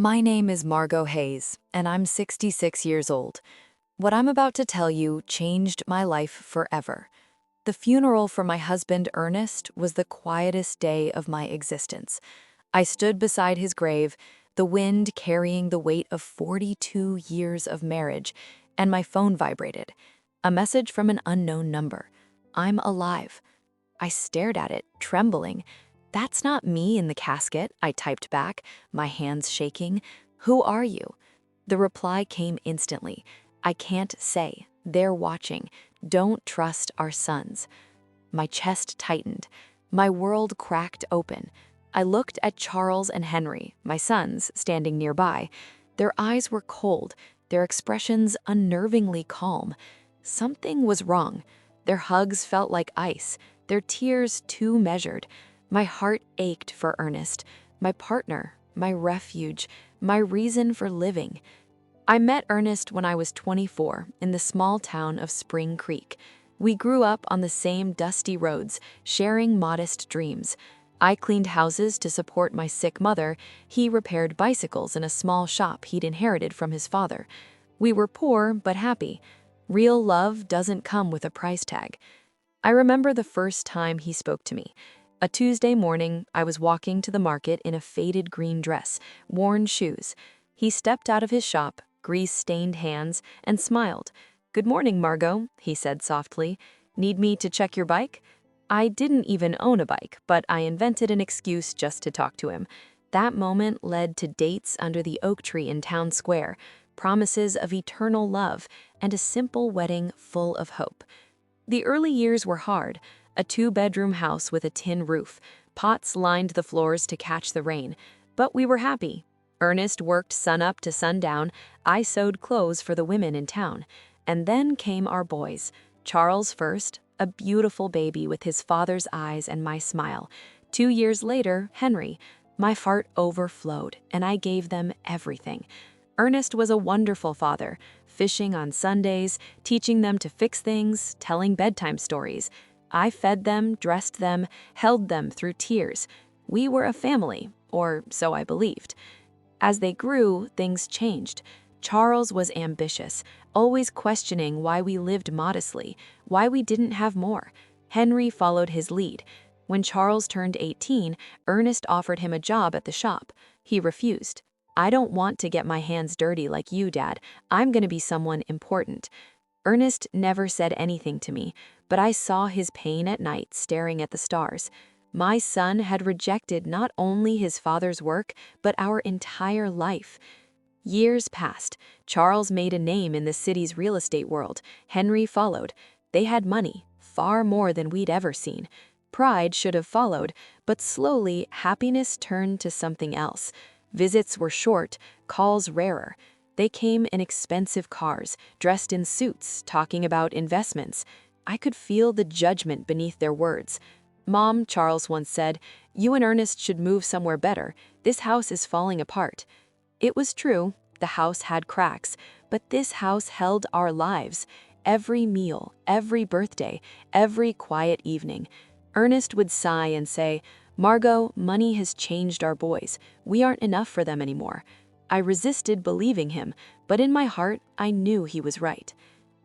My name is Margot Hayes, and I'm 66 years old. What I'm about to tell you changed my life forever. The funeral for my husband, Ernest, was the quietest day of my existence. I stood beside his grave, the wind carrying the weight of 42 years of marriage, and my phone vibrated. A message from an unknown number. I'm alive. I stared at it, trembling. "That's not me in the casket," I typed back, my hands shaking. "Who are you?" The reply came instantly. "I can't say. They're watching. Don't trust our sons." My chest tightened. My world cracked open. I looked at Charles and Henry, my sons, standing nearby. Their eyes were cold, their expressions unnervingly calm. Something was wrong. Their hugs felt like ice, their tears too measured. My heart ached for Ernest, my partner, my refuge, my reason for living. I met Ernest when I was 24 in the small town of Spring Creek. We grew up on the same dusty roads, sharing modest dreams. I cleaned houses to support my sick mother. He repaired bicycles in a small shop he'd inherited from his father. We were poor but happy. Real love doesn't come with a price tag. I remember the first time he spoke to me. A Tuesday morning, I was walking to the market in a faded green dress, worn shoes. He stepped out of his shop, grease-stained hands, and smiled. "Good morning, Margot," he said softly. "Need me to check your bike?" I didn't even own a bike, but I invented an excuse just to talk to him. That moment led to dates under the oak tree in town square, promises of eternal love, and a simple wedding full of hope. The early years were hard. A two-bedroom house with a tin roof. Pots lined the floors to catch the rain. But we were happy. Ernest worked sunup to sundown. I sewed clothes for the women in town. And then came our boys. Charles first, a beautiful baby with his father's eyes and my smile. 2 years later, Henry. My heart overflowed, and I gave them everything. Ernest was a wonderful father, fishing on Sundays, teaching them to fix things, telling bedtime stories. I fed them, dressed them, held them through tears. We were a family, or so I believed. As they grew, things changed. Charles was ambitious, always questioning why we lived modestly, why we didn't have more. Henry followed his lead. When Charles turned 18, Ernest offered him a job at the shop. He refused. "I don't want to get my hands dirty like you, Dad. I'm going to be someone important." Ernest never said anything to me, but I saw his pain at night staring at the stars. My son had rejected not only his father's work, but our entire life. Years passed. Charles made a name in the city's real estate world. Henry followed. They had money, far more than we'd ever seen. Pride should have followed, but slowly happiness turned to something else. Visits were short, calls rarer. They came in expensive cars, dressed in suits, talking about investments. I could feel the judgment beneath their words. "Mom," Charles once said, "you and Ernest should move somewhere better. This house is falling apart." It was true. The house had cracks, but this house held our lives. Every meal, every birthday, every quiet evening. Ernest would sigh and say, "Margot, money has changed our boys. We aren't enough for them anymore." I resisted believing him, but in my heart, I knew he was right.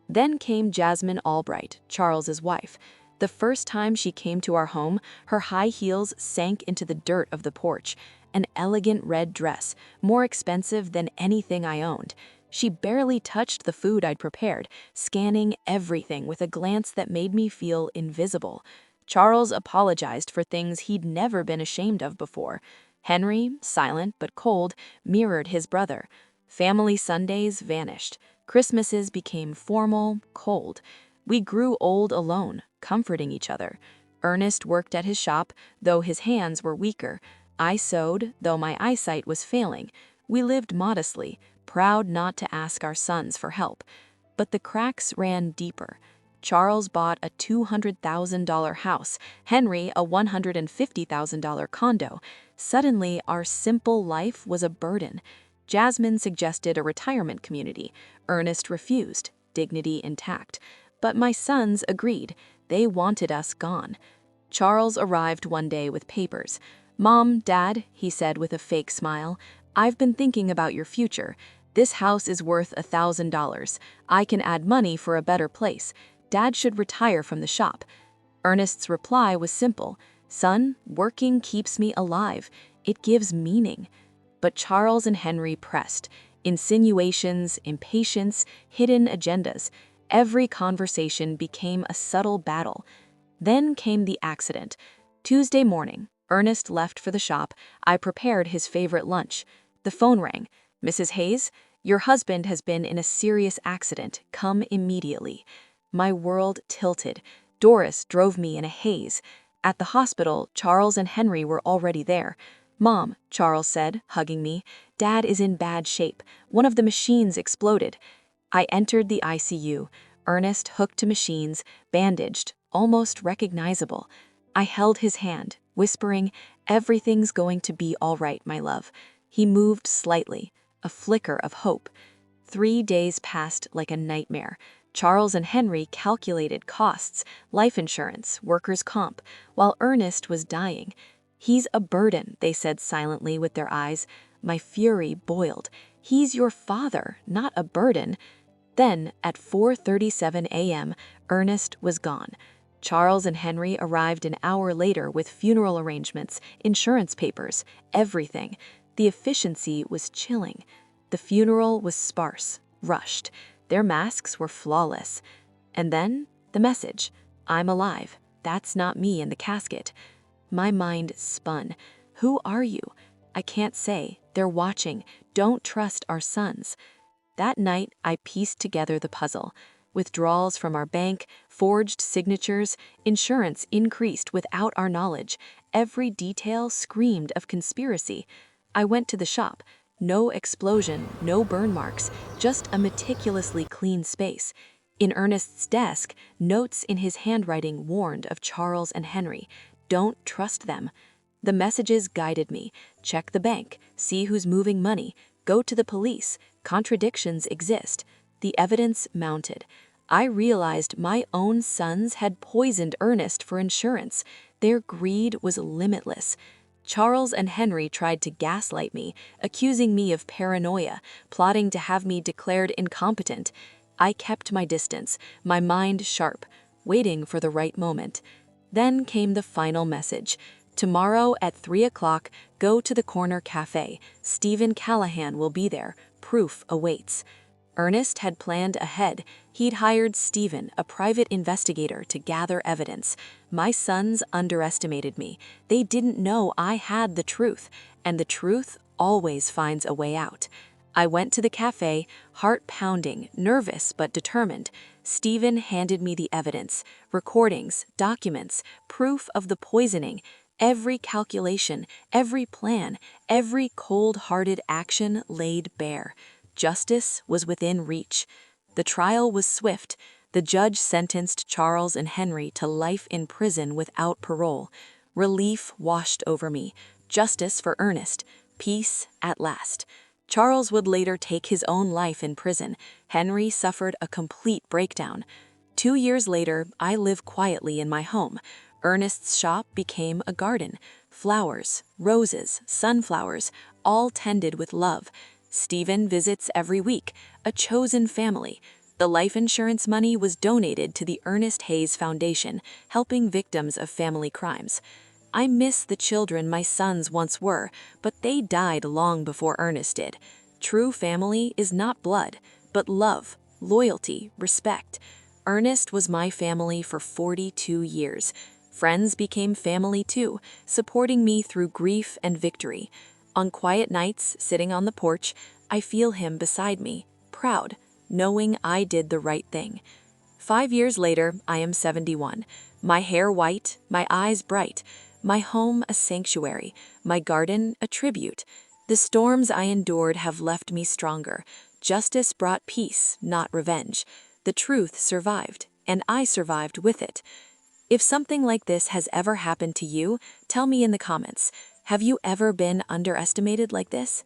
Then came Jasmine Albright, Charles's wife. The first time she came to our home, her high heels sank into the dirt of the porch. An elegant red dress, more expensive than anything I owned. She barely touched the food I'd prepared, scanning everything with a glance that made me feel invisible. Charles apologized for things he'd never been ashamed of before. Henry, silent but cold, mirrored his brother. Family Sundays vanished. Christmases became formal, cold. We grew old alone, comforting each other. Ernest worked at his shop, though his hands were weaker. I sewed, though my eyesight was failing. We lived modestly, proud not to ask our sons for help. But the cracks ran deeper. Charles bought a $200,000 house, Henry a $150,000 condo. Suddenly, our simple life was a burden. Jasmine suggested a retirement community. Ernest refused, dignity intact. But my sons agreed. They wanted us gone. Charles arrived one day with papers. "Mom, Dad," he said with a fake smile, "I've been thinking about your future. This house is worth $1,000. I can add money for a better place. Dad should retire from the shop." Ernest's reply was simple. "Son, working keeps me alive. It gives meaning." But Charles and Henry pressed. Insinuations, impatience, hidden agendas. Every conversation became a subtle battle. Then came the accident. Tuesday morning, Ernest left for the shop. I prepared his favorite lunch. The phone rang. "Mrs. Hayes, your husband has been in a serious accident. Come immediately." My world tilted. Doris drove me in a haze. At the hospital, Charles and Henry were already there. "Mom," Charles said, hugging me, "Dad is in bad shape. One of the machines exploded." I entered the ICU. Ernest hooked to machines, bandaged, almost recognizable. I held his hand, whispering, "Everything's going to be all right, my love." He moved slightly, a flicker of hope. 3 days passed like a nightmare. Charles and Henry calculated costs, life insurance, workers' comp, while Ernest was dying. "He's a burden," they said silently with their eyes. My fury boiled. "He's your father, not a burden." Then, at 4:37 a.m., Ernest was gone. Charles and Henry arrived an hour later with funeral arrangements, insurance papers, everything. The efficiency was chilling. The funeral was sparse, rushed. Their masks were flawless. And then, the message, "I'm alive. That's not me in the casket." My mind spun. "Who are you?" "I can't say. They're watching. Don't trust our sons." That night, I pieced together the puzzle. Withdrawals from our bank, forged signatures, insurance increased without our knowledge. Every detail screamed of conspiracy. I went to the shop. No explosion, no burn marks, just a meticulously clean space. In Ernest's desk, notes in his handwriting warned of Charles and Henry. Don't trust them. The messages guided me. Check the bank, see who's moving money, go to the police. Contradictions exist. The evidence mounted. I realized my own sons had poisoned Ernest for insurance. Their greed was limitless. Charles and Henry tried to gaslight me, accusing me of paranoia, plotting to have me declared incompetent. I kept my distance, my mind sharp, waiting for the right moment. Then came the final message. "Tomorrow at 3 o'clock, go to the corner cafe. Stephen Callahan will be there. Proof awaits." Ernest had planned ahead. He'd hired Stephen, a private investigator, to gather evidence. My sons underestimated me. They didn't know I had the truth, and the truth always finds a way out. I went to the cafe, heart pounding, nervous but determined. Stephen handed me the evidence, recordings, documents, proof of the poisoning. Every calculation, every plan, every cold-hearted action laid bare. Justice was within reach. The trial was swift. The judge sentenced Charles and Henry to life in prison without parole. Relief washed over me. Justice for Ernest. Peace at last. Charles would later take his own life in prison. Henry suffered a complete breakdown. 2 years later, I live quietly in my home. Ernest's shop became a garden. Flowers, roses, sunflowers, all tended with love. Stephen visits every week, a chosen family. The life insurance money was donated to the Ernest Hayes Foundation, helping victims of family crimes. I miss the children my sons once were, but they died long before Ernest did. True family is not blood, but love, loyalty, respect. Ernest was my family for 42 years. Friends became family too, supporting me through grief and victory. On quiet nights, sitting on the porch, I feel him beside me, proud, knowing I did the right thing. 5 years later, I am 71. My hair white, my eyes bright, my home a sanctuary, my garden a tribute. The storms I endured have left me stronger. Justice brought peace, not revenge. The truth survived, and I survived with it. If something like this has ever happened to you, tell me in the comments. Have you ever been underestimated like this?